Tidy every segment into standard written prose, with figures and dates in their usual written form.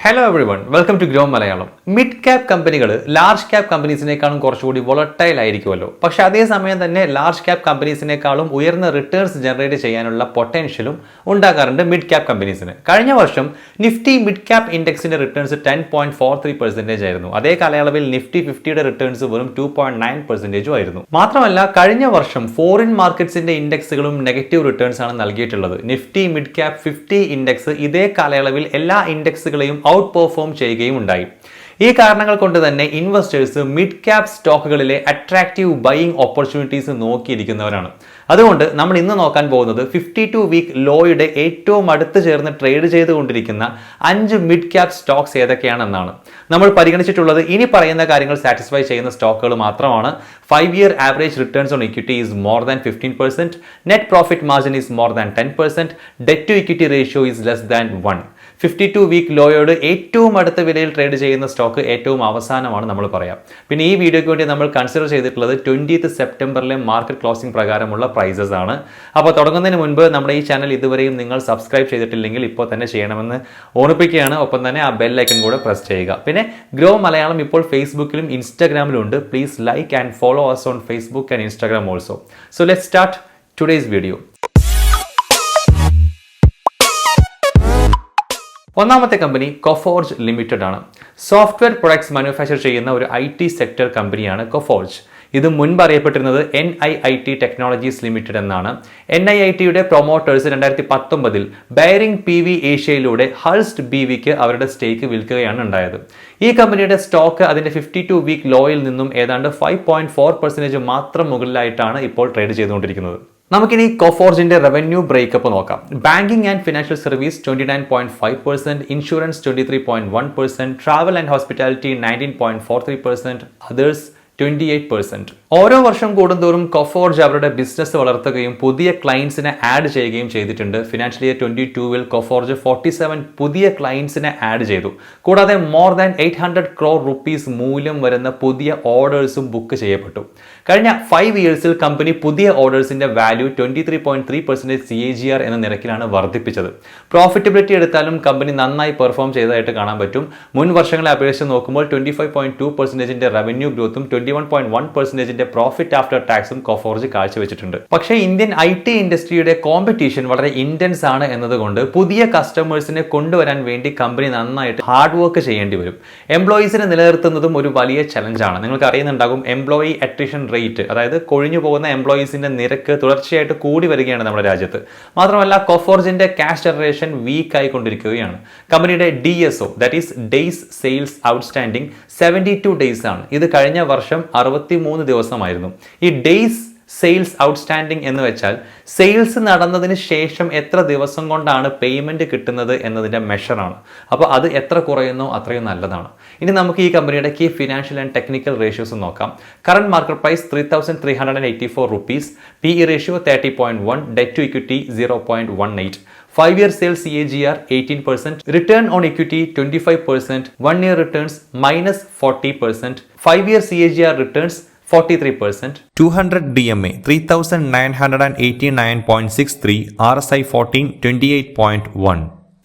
Hello everyone, welcome to Groww Malayalam. Midcap companiകൾ large cap കമ്പനീസിനേക്കാളും കുറച്ചുകൂടി volatile ആയിരിക്കുമല്ലോ. പക്ഷേ അതേ സമയം തന്നെ large cap കമ്പനീസിനേക്കാളും ഉയർന്ന റിട്ടേൺസ് ജനറേറ്റ് ചെയ്യാനുള്ള പൊട്ടൻഷ്യലും ഉണ്ടാകാറുണ്ട് മിഡ് ക്യാപ് കമ്പനീസിന്. കഴിഞ്ഞ വർഷം നിഫ്റ്റി മിഡ് ക്യാപ് ഇൻഡെക്സിന്റെ റിട്ടേൺസ് 10.43% ആയിരുന്നു. അതേ കാലയളവിൽ നിഫ്റ്റി 50യുടെ റിട്ടേൺസ് വെറും 2.9% ആയിരുന്നു. മാത്രമല്ല കഴിഞ്ഞ വർഷം ഫോറിൻ മാർക്കറ്റ്സിന്റെ ഇൻഡെക്സുകളും നെഗറ്റീവ് റിട്ടേൺസ് ആണ് നൽകിയിട്ടുള്ളത്. നിഫ്റ്റി മിഡ് ക്യാപ് 50 ഇൻഡെക്സ് ഇതേ കാലയളവിൽ എല്ലാ ഇൻഡെക്സുകളെയും ഔട്ട് പെർഫോം ചെയ്യുകയും ഉണ്ടായി. ഈ കാരണങ്ങൾ കൊണ്ട് തന്നെ ഇൻവെസ്റ്റേഴ്സ് മിഡ് ക്യാപ് സ്റ്റോക്കുകളിലെ അട്രാക്റ്റീവ് ബൈയിങ് ഓപ്പർച്യൂണിറ്റീസ് നോക്കിയിരിക്കുന്നവരാണ്. അതുകൊണ്ട് നമ്മൾ ഇന്ന് നോക്കാൻ പോകുന്നത് 52 വീക്ക് ലോയുടെ ഏറ്റവും അടുത്ത് ചേർന്ന് ട്രേഡ് ചെയ്തുകൊണ്ടിരിക്കുന്ന 5 മിഡ് ക്യാപ് സ്റ്റോക്സ് ഏതൊക്കെയാണെന്നാണ്. നമ്മൾ പരിഗണിച്ചിട്ടുള്ളത് ഇനി പറയുന്ന കാര്യങ്ങൾ സാറ്റിസ്ഫൈ ചെയ്യുന്ന സ്റ്റോക്കുകൾ മാത്രമാണ്. 5 year average returns on equity is more than 15%, net profit margin is more than 10%, debt to equity ratio is less than 1. 52 week ലോയോട് ഏറ്റവും അടുത്ത വിലയിൽ ട്രേഡ് ചെയ്യുന്ന സ്റ്റോക്ക് ഏറ്റവും അവസാനമാണ് നമ്മൾ പറയാം. പിന്നെ ഈ വീഡിയോയ്ക്ക് വേണ്ടി നമ്മൾ കൺസിഡർ ചെയ്തിട്ടുള്ളത് 20th സെപ്റ്റംബറിലെ മാർക്കറ്റ് ക്ലോസിംഗ് പ്രകാരമുള്ള പ്രൈസസ് ആണ്. അപ്പോൾ തുടങ്ങുന്നതിന് മുൻപ് നമ്മുടെ ഈ ചാനൽ ഇതുവരെയും നിങ്ങൾ സബ്സ്ക്രൈബ് ചെയ്തിട്ടില്ലെങ്കിൽ ഇപ്പോൾ തന്നെ ചെയ്യണമെന്ന് ഓർമ്മിപ്പിക്കുകയാണ്. ഒപ്പം തന്നെ ആ ബെൽ ഐക്കൺ കൂടെ പ്രസ് ചെയ്യുക. പിന്നെ ഗ്രോ മലയാളം ഇപ്പോൾ ഫേസ്ബുക്കിലും ഇൻസ്റ്റാഗ്രാമിലും ഉണ്ട്. Please like and follow us on Facebook and Instagram also. So let's start today's video. ഒന്നാമത്തെ കമ്പനി കൊഫോർജ് ലിമിറ്റഡ് ആണ്. സോഫ്റ്റ്വെയർ പ്രൊഡക്ട്സ് മാനുഫാക്ചർ ചെയ്യുന്ന ഒരു IT സെക്ടർ കമ്പനിയാണ് കൊഫോർജ്. ഇത് മുൻപ് അറിയപ്പെട്ടിരുന്നത് NIIT ടെക്നോളജീസ് ലിമിറ്റഡ് എന്നാണ്. NIITയുടെ പ്രൊമോട്ടേഴ്സ് 2019 ബെയറിംഗ് PV ഏഷ്യയിലൂടെ ഹൾസ്റ്റ് BVക്ക് അവരുടെ സ്റ്റേക്ക് വിൽക്കുകയാണ് ഉണ്ടായത്. ഈ കമ്പനിയുടെ സ്റ്റോക്ക് അതിന്റെ 52 വീക്ക് ലോയിൽ നിന്നും ഏതാണ്ട് 5.4% മാത്രം മുകളിലായിട്ടാണ് ഇപ്പോൾ ട്രേഡ് ചെയ്തുകൊണ്ടിരിക്കുന്നത്. നമുക്കിനി കൊഫോർജിന്റെ റവന്യൂ ബ്രേക്കപ്പ് നോക്കാം. Banking and financial service 29.5%, insurance 23.1%, travel and hospitality 19.43%, others 28%. ഓരോ വർഷം കൂടുന്തോറും കൊഫോർജ് അവരുടെ ബിസിനസ് വളർത്തുകയും പുതിയ ക്ലയൻസിനെ ആഡ് ചെയ്യുകയും ചെയ്തിട്ടുണ്ട്. ഫിനാൻഷ്യൽ ഇയർ 22 കൊഫോർജ് 47 പുതിയ ക്ലയൻസിനെ ആഡ് ചെയ്തു. കൂടാതെ മോർ ദാൻ 800 crore rupees മൂല്യം വരുന്ന പുതിയ ഓർഡേഴ്സും ബുക്ക് ചെയ്യപ്പെട്ടു. കഴിഞ്ഞ 5 ഇയേഴ്സിൽ കമ്പനി പുതിയ ഓർഡേഴ്സിന്റെ വാല്യൂ 23.3% CAGR എന്ന നിരക്കിലാണ് വർദ്ധിപ്പിച്ചത്. പ്രോഫിറ്റബിലിറ്റി എടുത്താലും കമ്പനി നന്നായി പെർഫോം ചെയ്തതായിട്ട് കാണാൻ പറ്റും. മുൻ വർഷങ്ങളെ അപേക്ഷിച്ച് നോക്കുമ്പോൾ 25.2% റവന്യൂ ഗ്രോത്തും 21.1% പ്രോഫിറ്റ് ആഫ്റ്റർ ടാക്സും കൊഫോർജ് കാഴ്ചവെച്ചിട്ടുണ്ട്. പക്ഷേ ഇന്ത്യൻ IT ഇൻഡസ്ട്രിയുടെ കോമ്പറ്റീഷൻ വളരെ ഇന്റൻസ് ആണ് എന്നതുകൊണ്ട് പുതിയ കസ്റ്റമേഴ്സിനെ കൊണ്ടുവരാൻ വേണ്ടി കമ്പനി നന്നായിട്ട് ഹാർഡ് വർക്ക് ചെയ്യേണ്ടി വരും. എംപ്ലോയീസിനെ നിലനിർത്തുന്നതും ഒരു വലിയ ചലഞ്ചാണ്. നിങ്ങൾക്ക് അറിയുന്നുണ്ടാകും എംപ്ലോയി അട്രിഷൻ റേറ്റ്, അതായത് കൊഴിഞ്ഞു പോകുന്ന എംപ്ലോയീസിന്റെ നിരക്ക് തുടർച്ചയായിട്ട് കൂടി വരികയാണ് നമ്മുടെ രാജ്യത്ത്. മാത്രമല്ല കൊഫോർജിന്റെ ക്യാഷ് ജനറേഷൻ വീക്ക് ആയിക്കൊണ്ടിരിക്കുകയാണ്. കമ്പനിയുടെ DSO that is days sales outstanding 72 days ആണ്. ഇത് കഴിഞ്ഞ വർഷം 63 ദിവസമായിരുന്നു. ഈ ഡേയ്സ് സെയിൽസ് ഔട്ട്സ്റ്റാൻഡിംഗ് എന്ന് വെച്ചാൽ സെയിൽസ് നടന്നതിന് ശേഷം എത്ര ദിവസം കൊണ്ടാണ് പേയ്മെന്റ് കിട്ടുന്നത് എന്നതിന്റെ മെഷറാണ്. അപ്പോൾ അത് എത്ര കുറയുന്നോ അത്രയും നല്ലതാണ്. ഇനി നമുക്ക് ഈ കമ്പനിയുടെ key financial and technical ratios നോക്കാം. Current market price 3,384 rupees, PE ratio 30.1, debt to equity 0.18, 5 year sales CAGR 18%, return on equity 25%, 1 year returns -40%, 5 year CAGR returns 43%, 200 DMA 3,989.63, RSI 14 28.1.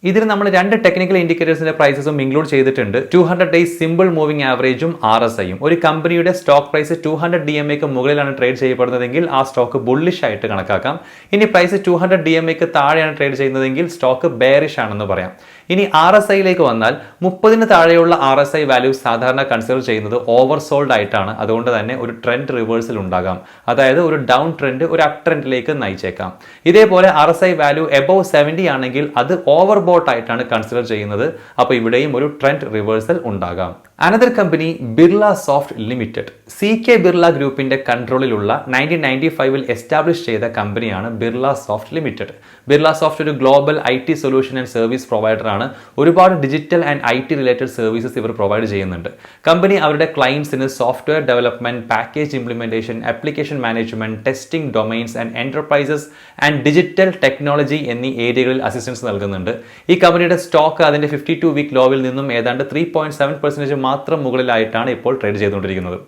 ഇതിൽ നമ്മൾ 2 ടെക്നിക്കൽ ഇൻഡിക്കേറ്റേഴ്സിന്റെ പ്രൈസസും ഇൻക്ലൂഡ് ചെയ്തിട്ടുണ്ട്. 200 ഡേയ്സ് സിമ്പിൾ മൂവിംഗ് ആവറേജും RSIയും. ഒരു കമ്പനിയുടെ stock price 200 DMAക്ക് മുകളിലാണ് trade ചെയ്യപ്പെടുന്നതെങ്കിൽ ആ stock bullish ആയിട്ട് കണക്കാക്കാം. ഇനി പ്രൈസ് 200 DMAക്ക് താഴെയാണ് ട്രേഡ് ചെയ്യുന്നതെങ്കിൽ സ്റ്റോക്ക് ബെയറിഷ് ആണെന്ന് പറയാം. ഇനി RSIയിലേക്ക് വന്നാൽ 30ന് താഴെയുള്ള RSI വാല്യൂ സാധാരണ കൺസിഡർ ചെയ്യുന്നത് ഓവർ സോൾഡ് ആയിട്ടാണ്. അതുകൊണ്ട് തന്നെ ഒരു ട്രെൻഡ് റിവേഴ്സൽ ഉണ്ടാകാം. അതായത് ഒരു ഡൗൺ ട്രെൻഡ് ഒരു അപ് ട്രെൻഡിലേക്ക് നയിച്ചേക്കാം. ഇതേപോലെ RSI വാല്യൂ എബവ് 70 ആണെങ്കിൽ അത് ഓവർ ബോട്ട് ആയിട്ടാണ് കൺസിഡർ ചെയ്യുന്നത്. അപ്പോൾ ഇവിടെയും ഒരു ട്രെൻഡ് റിവേഴ്സൽ ഉണ്ടാകാം. Another company birlasoft limited. CK Birla ഗ്രൂപ്പിന്റെ കൺട്രോളിലുള്ള 1995 എസ്റ്റാബ്ലിഷ് ചെയ്ത കമ്പനിയാണ് birlasoft ലിമിറ്റഡ്. birlasoft ഒരു global IT solution and service provider ആണ്. ഒരുപാട് digital and IT related services ഇവർ പ്രൊവൈഡ് ചെയ്യുന്നുണ്ട്. കമ്പനി അവരുടെ ക്ലയൻസിന് software development, package implementation, application management, testing domains and enterprises and digital technology എന്നീ ഏരിയകളിൽ അസിസ്റ്റൻസ് നൽകുന്നുണ്ട്. ഈ കമ്പനിയുടെ സ്റ്റോക്ക് അതിന്റെ 52 വീക്ക് ലോവിൽ നിന്നും ഏതാണ്ട് 3.7% മാത്രം മുകളിലായിട്ടാണ് ഇപ്പോൾ ട്രേഡ് ചെയ്തുകൊണ്ടിരിക്കുന്നത്.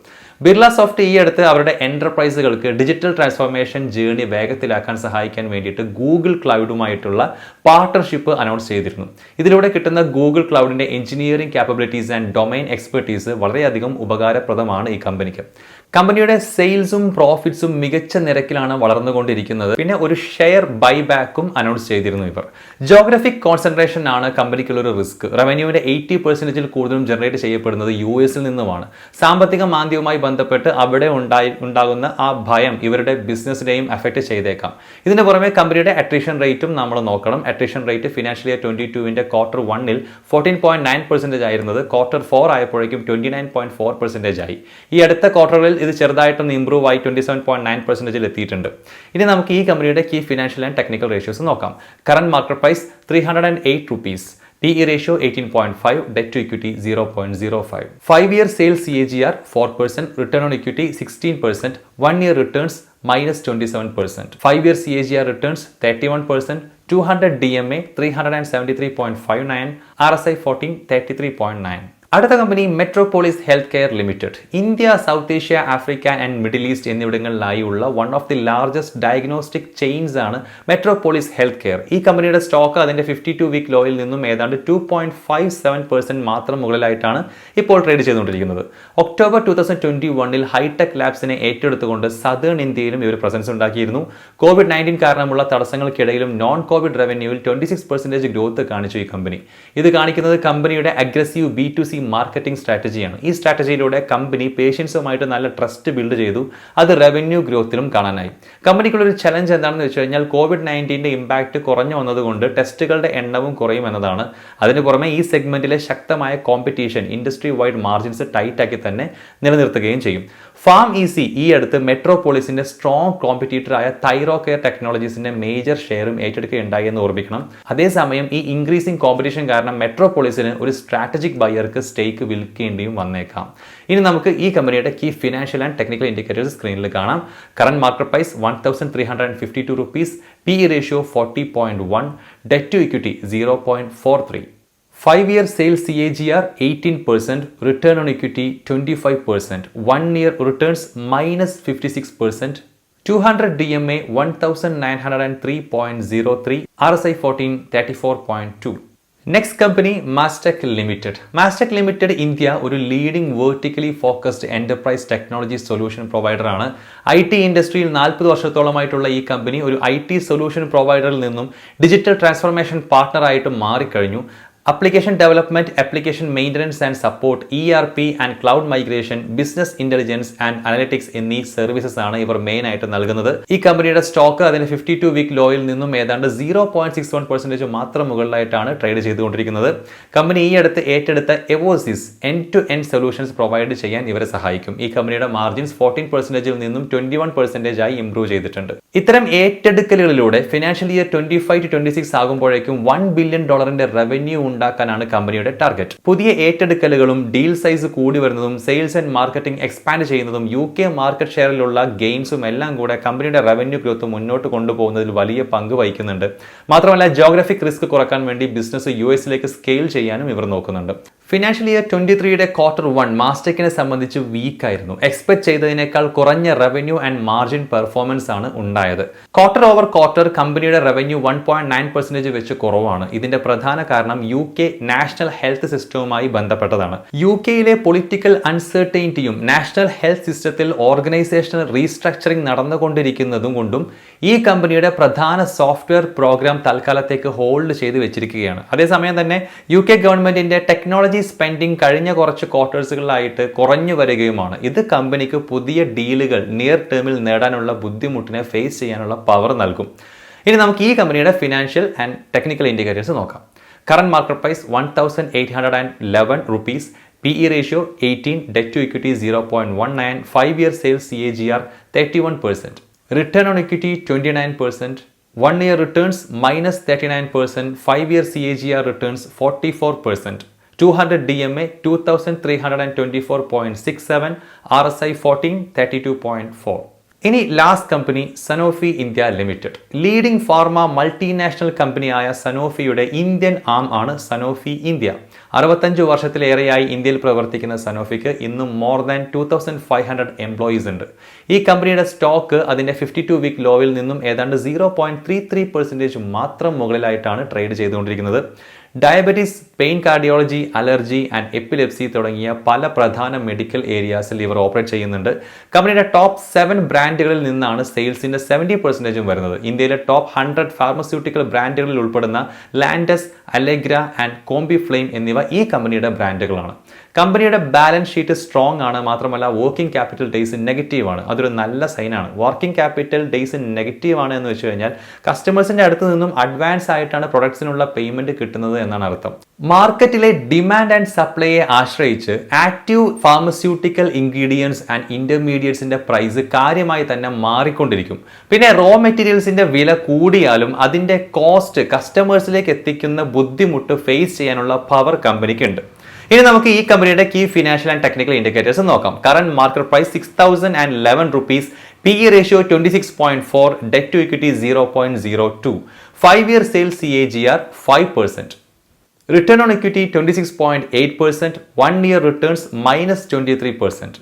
birlasoft ഈ അടുത്ത് അവരുടെ എന്റർപ്രൈസുകൾക്ക് ഡിജിറ്റൽ ട്രാൻസ്ഫോർമേഷൻ ജേർണി വേഗത്തിലാക്കാൻ സഹായിക്കാൻ വേണ്ടിയിട്ട് ഗൂഗിൾ ക്ലൗഡുമായിട്ടുള്ള പാർട്ണർഷിപ്പ് അനൗൺസ് ചെയ്തിരുന്നു. ഇതിലൂടെ കിട്ടുന്ന ഗൂഗിൾ ക്ലൗഡിന്റെ engineering capabilities and domain expertise വളരെയധികം ഉപകാരപ്രദമാണ് ഈ കമ്പനിക്ക്. കമ്പനിയുടെ സെയിൽസും പ്രോഫിറ്റ്സും മികച്ച നിരക്കിലാണ് വളർന്നുകൊണ്ടിരിക്കുന്നത്. പിന്നെ ഒരു ഷെയർ ബൈബാക്കും അനൗൺസ് ചെയ്തിരുന്നു ഇവർ. ജോഗ്രഫിക് കോൺസെൻട്രേഷൻ ആണ് കമ്പനിക്കുള്ള ഒരു റിസ്ക്. റവന്യൂവിന്റെ 80% കൂടുതലും ജനറേറ്റ് ചെയ്യപ്പെടുന്നത് US-ൽ നിന്നുമാണ്. സാമ്പത്തിക മാന്ദ്യവുമായി ബന്ധപ്പെട്ട് അവിടെ ഉണ്ടാകുന്ന ആ ഭയം ഇവരുടെ ബിസിനസിനെയും അഫക്റ്റ് ചെയ്തേക്കാം. ഇതിന് പുറമെ കമ്പനിയുടെ അട്രീഷൻ റേറ്റും നമ്മൾ നോക്കണം. അട്രീഷൻ റേറ്റ് ഫിനാൻഷ്യൽ ഇയർ 22-ന്റെ Q1-ൽ 14.9% ആയിരുന്നത് Q4 ആയപ്പോഴേക്കും 29.4% ആയി. ഈ അടുത്ത ക്വാർട്ടറിൽ ഇത് ചെറുതായിട്ടൊന്ന് ഇംപ്രൂവ് ആയി 27.9% എത്തിയിട്ടുണ്ട്. ഇനി നമുക്ക് ഈ കമ്പനിയുടെ key financial and technical ratios നോക്കാം. Current market price ₹308, PE ratio 18.5, debt to equity 0.05. 5-year sales CAGR 4%, return on equity 16%, 1-year returns -27%. 5-year CAGR returns 31%, 200 DMA 373.59, RSI 14 33.9. അടുത്ത company Metropolis health care limited. India, South Asia, Africa and Middle East എന്നിവിടങ്ങളിലായുള്ള one of the largest diagnostic chains ആണ് Metropolis health care. ഈ കമ്പനിയുടെ stock അതിന്റെ 52-week ലോയിൽ നിന്നും ഏതാണ്ട് 2.57% മാത്രം മുകളിലായിട്ടാണ് ഇപ്പോൾ ട്രേഡ് ചെയ്തുകൊണ്ടിരിക്കുന്നത്. ഒക്ടോബർ 2021-ൽ ഹൈടെക് ലാബ്സിനെ ഏറ്റെടുത്തുകൊണ്ട് സദേൺ ഇന്ത്യയിലും ഇവർ പ്രസൻസ് ഉണ്ടാക്കിയിരുന്നു. COVID-19 കാരണമുള്ള തടസ്സങ്ങൾക്കിടയിലും നോൺ കോവിഡ് റവന്യൂവിൽ 26% ഗ്രോത്ത് കാണിച്ചു ഈ കമ്പനി. ഇത് കാണിക്കുന്നത് കമ്പനിയുടെ അഗ്രസീവ് B2C മാർക്കറ്റിംഗ് സ്ട്രാറ്റജിയാണ്. ഈ സ്ട്രാറ്റജിയിലൂടെ കമ്പനി പേഷ്യൻസുമായിട്ട് നല്ല ട്രസ്റ്റ് ബിൽഡ് ചെയ്തു. അത് റവന്യൂ ഗ്രോത്തിലും കാണാനായി. കമ്പനിക്കുള്ളൊരു ചലഞ്ച് എന്താണെന്ന് വെച്ച് കഴിഞ്ഞാൽ COVID-19 ഇമ്പാക്ട് കുറഞ്ഞു വന്നതുകൊണ്ട് ടെസ്റ്റുകളുടെ എണ്ണവും കുറയും എന്നതാണ്. അതിന് പുറമെ ഈ സെഗ്മെന്റിലെ ശക്തമായ competition industry wide margins tight ആക്കി തന്നെ നിലനിർത്തുകയും ചെയ്യും. ഫാം ഈസി ഈ അടുത്ത് മെട്രോപോളിസിന്റെ സ്ട്രോങ് കോമ്പറ്റീറ്ററായ തൈറോകെയർ ടെക്നോളജീസിന്റെ മേജർ ഷെയറും ഏറ്റെടുക്കുകയുണ്ടായി എന്ന് ഓർമ്മിക്കണം. അതേസമയം ഈ ഇൻക്രീസിംഗ് കോമ്പറ്റീഷൻ കാരണം മെട്രോപോളിസിന് ഒരു സ്ട്രാറ്റജിക് ബയർക്ക് സ്റ്റേക്ക് വിൽക്കേണ്ടിയും വന്നേക്കാം. ഇനി നമുക്ക് ഈ കമ്പനിയുടെ key financial and technical indicators സ്ക്രീനിൽ കാണാം. Current market price ₹1,352, PE ratio 40.1, debt to equity 0.43. 5-year sales CAGR 18%, return on equity 25%, 1-year returns -56%, 200 DMA 1903.03, RSI 14 34.2. Next company Mastek limited. Mastek limited India ഒരു leading vertically focused enterprise technology solution provider ആണ്. IT ഇൻഡസ്ട്രിയിൽ 40 വർഷത്തോളമായിട്ടുള്ള ഈ company ഒരു IT solution പ്രൊവൈഡറിൽ നിന്നും digital transformation പാർട്ണറായിട്ട് മാറിക്കഴിഞ്ഞു. Application development, application maintenance and support, ERP and cloud migration, business intelligence and analytics എന്നീ services ആണ് ഇവർ മെയിൻ ആയിട്ട് നൽകുന്നത്. ഈ കമ്പനിയുടെ സ്റ്റോക്ക് അതിന്റെ 52-week ലോയിൽ നിന്നും ഏതാണ്ട് 0.61% മാത്രം മുകളിലായിട്ടാണ് ട്രേഡ് ചെയ്തുകൊണ്ടിരിക്കുന്നത്. കമ്പനി ഈ അടുത്ത് ഏറ്റെടുത്ത Evosys end to end solutions provide ചെയ്യാൻ ഇവരെ സഹായിക്കും. ഈ കമ്പനിയുടെ മാർജിൻസ് 14%-ൽ നിന്നും 21% ആയി ഇംപ്രൂവ് ചെയ്തിട്ടുണ്ട്. ഇത്തരം ഏറ്റെടുക്കലുകളിലൂടെ ഫിനാൻഷ്യൽ ഇയർ 25-26 ആകുമ്പോഴേക്കും $1 billion റവന്യൂ ഉണ്ടാക്കാനാണ് കമ്പനിയുടെ ടാർഗറ്റ്. പുതിയ ഏറ്റെടുക്കലുകളും ഡീൽ സൈസ് കൂടി വരുന്നതും സെയിൽസ് ആൻഡ് മാർക്കറ്റിംഗ് എക്സ്പാൻഡ് ചെയ്യുന്നതും UK മാർക്കറ്റ് ഷെയറിലുള്ള ഗെയിൻസും എല്ലാം കൂടെ കമ്പനിയുടെ റവന്യൂ ഗ്രോത്ത് മുന്നോട്ട് കൊണ്ടുപോകുന്നതിൽ വലിയ പങ്ക് വഹിക്കുന്നുണ്ട്. മാത്രമല്ല ജോഗ്രഫിക് റിസ്ക് കുറക്കാൻ വേണ്ടി ബിസിനസ് US-ലേക്ക് സ്കെയിൽ ചെയ്യാനും ഇവർ നോക്കുന്നുണ്ട്. ഫിനാൻഷ്യൽ ഇയർ 23-യുടെ Q1 മാസ്റ്റെക്കിനെ സംബന്ധിച്ച് വീക്ക് ആയിരുന്നു. എക്സ്പെക്ട് ചെയ്തതിനേക്കാൾ കുറഞ്ഞ റവന്യൂ ആൻഡ് മാർജിൻ പെർഫോമൻസ് ആണ് ഉണ്ടായത്. ക്വാർട്ടർ കമ്പനിയുടെ റവന്യൂ 1.9% വെച്ച് കുറവാണ്. ഇതിന്റെ പ്രധാന കാരണം UK നാഷണൽ ഹെൽത്ത് സിസ്റ്റവുമായി ബന്ധപ്പെട്ടതാണ്. UK-യിലെ പൊളിറ്റിക്കൽ അൺസർട്ടൈനിറ്റിയും നാഷണൽ ഹെൽത്ത് സിസ്റ്റത്തിൽ ഓർഗനൈസേഷണൽ റീസ്ട്രക്ചറിംഗ് നടന്നുകൊണ്ടിരിക്കുന്നതും കൊണ്ടും ഈ കമ്പനിയുടെ പ്രധാന സോഫ്റ്റ്വെയർ പ്രോഗ്രാം തൽക്കാലത്തേക്ക് ഹോൾഡ് ചെയ്ത് വെച്ചിരിക്കുകയാണ്. അതേസമയം തന്നെ UK ഗവൺമെന്റിന്റെ ടെക്നോളജി സ്പെൻഡിംഗ് കഴിഞ്ഞ കുറച്ച് ക്വാർട്ടേഴ്സുകളിലായിട്ട് കുറഞ്ഞു വരികയുമാണ്. ഇത് കമ്പനിക്ക് പുതിയ ഡീലുകൾ നിയർ ടേമിൽ നേടാനുള്ള ബുദ്ധിമുട്ടിനെ ഫേസ് ചെയ്യാനുള്ള പവർ നൽകും. ഇനി നമുക്ക് ഈ കമ്പനിയുടെ ഫിനാൻഷ്യൽ ആൻഡ് ടെക്നിക്കൽ ഇൻഡിക്കേറ്റേഴ്സ് നോക്കാം. Current market price ₹1,811, PE ratio 18, debt to equity 0.19, 5-year sales CAGR 31%, return on equity 29%, 1-year returns -39%, 5-year CAGR returns 44%, 200 DMA 2324.67, RSI 14 32.4. ഇനി last company Sanofi India limited. Leading pharma multinational കമ്പനിയായ സനോഫിയുടെ Indian ആം ആണ് Sanofi India. 65 വർഷത്തിലേറെയായി ഇന്ത്യയിൽ പ്രവർത്തിക്കുന്ന സനോഫിക്ക് ഇന്നും more than 2500 employees ഉണ്ട്. ഈ കമ്പനിയുടെ സ്റ്റോക്ക് അതിന്റെ 52 വീക്ക് ലോവിൽ നിന്നും ഏതാണ്ട് 0.33% മാത്രം മുകളിലായിട്ടാണ് ട്രേഡ് ചെയ്തുകൊണ്ടിരിക്കുന്നത്. Diabetes, pain cardiology, allergy and epilepsy തുടങ്ങിയ പല പ്രധാന മെഡിക്കൽ ഏരിയാസിൽ ഇവർ ഓപ്പറേറ്റ് ചെയ്യുന്നുണ്ട്. കമ്പനിയുടെ ടോപ്പ് 7 ബ്രാൻഡുകളിൽ നിന്നാണ് സെയിൽസിന്റെ 70% വരുന്നത്. ഇന്ത്യയിലെ ടോപ്പ് 100 ഫാർമസ്യൂട്ടിക്കൽ ബ്രാൻഡുകളിൽ ഉൾപ്പെടുന്ന ലാൻഡസ്, അലെഗ്ര ആൻഡ് കോംബി ഫ്ലെയിം എന്നിവ ഈ കമ്പനിയുടെ ബ്രാൻഡുകളാണ്. കമ്പനിയുടെ ബാലൻസ് ഷീറ്റ് സ്ട്രോങ് ആണ്. മാത്രമല്ല വർക്കിംഗ് ക്യാപിറ്റൽ ഡേയ്സ് നെഗറ്റീവ് ആണ്. അതൊരു നല്ല സൈനാണ്. വർക്കിംഗ് ക്യാപിറ്റൽ ഡേയ്സ് നെഗറ്റീവ് ആണ് എന്ന് വെച്ച് കഴിഞ്ഞാൽ കസ്റ്റമേഴ്സിന്റെ അടുത്ത് നിന്നും അഡ്വാൻസ് ആയിട്ടാണ് പ്രൊഡക്ട്സിനുള്ള പേയ്മെന്റ് കിട്ടുന്നത് എന്നാണ് അർത്ഥം. മാർക്കറ്റിലെ ഡിമാൻഡ് ആൻഡ് സപ്ലൈയെ ആശ്രയിച്ച് ആക്റ്റീവ് ഫാർമസ്യൂട്ടിക്കൽ ഇൻഗ്രീഡിയൻസ് ആൻഡ് ഇന്റർമീഡിയറ്റ്സിന്റെ പ്രൈസ് കാര്യമായി തന്നെ മാറിക്കൊണ്ടിരിക്കും. പിന്നെ റോ മെറ്റീരിയൽസിന്റെ വില കൂടിയാലും അതിന്റെ കോസ്റ്റ് കസ്റ്റമേഴ്സിലേക്ക് എത്തിക്കുന്ന ബുദ്ധിമുട്ട് ഫേസ് ചെയ്യാനുള്ള പവർ കമ്പനിക്ക് ഉണ്ട്. ഇനി നമുക്ക് ഈ കമ്പനിയുടെ key financial and technical indicators നോക്കാം. Current market price 6011 rupees, PE ratio 26.4, debt to equity 0.02, 5-year sales CAGR 5%, return on equity 26.8%, 1-year returns -23%,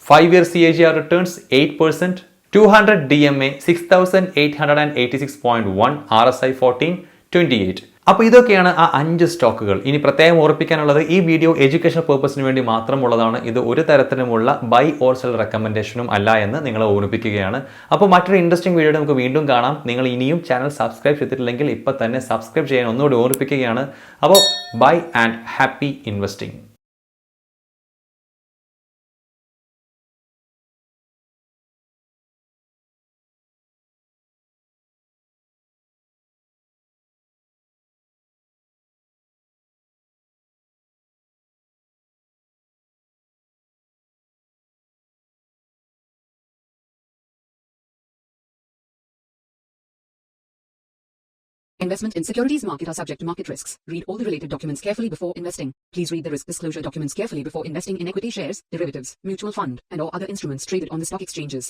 5-year CAGR returns 8%, 200 DMA 6886.1, RSI 1428. അപ്പോൾ ഇതൊക്കെയാണ് ആ 5 സ്റ്റോക്കുകൾ. ഇനി പ്രത്യേകം ഓർപ്പിക്കാനുള്ളത്, ഈ വീഡിയോ എഡ്യൂക്കേഷൻ പർപ്പസിന് വേണ്ടി മാത്രമുള്ളതാണ്. ഇത് ഒരു തരത്തിലുമുള്ള ബൈ ഓർ സെൽ റെക്കമെൻഡേഷനും അല്ല എന്ന് നിങ്ങളെ ഓർമ്മിപ്പിക്കുകയാണ്. അപ്പോൾ മറ്റൊരു ഇൻട്രസ്റ്റിംഗ് വീഡിയോ നമുക്ക് വീണ്ടും കാണാം. നിങ്ങൾ ഇനിയും ചാനൽ സബ്സ്ക്രൈബ് ചെയ്തിട്ടില്ലെങ്കിൽ ഇപ്പോൾ തന്നെ സബ്സ്ക്രൈബ് ചെയ്യാൻ ഒന്നുകൂടി ഓർമ്മിപ്പിക്കുകയാണ്. അപ്പോൾ bye and happy investing. Investment in securities market are subject to market risks. Read all the related documents carefully before investing. Please read the risk disclosure documents carefully before investing in equity shares, derivatives, mutual fund, and or other instruments traded on the stock exchanges.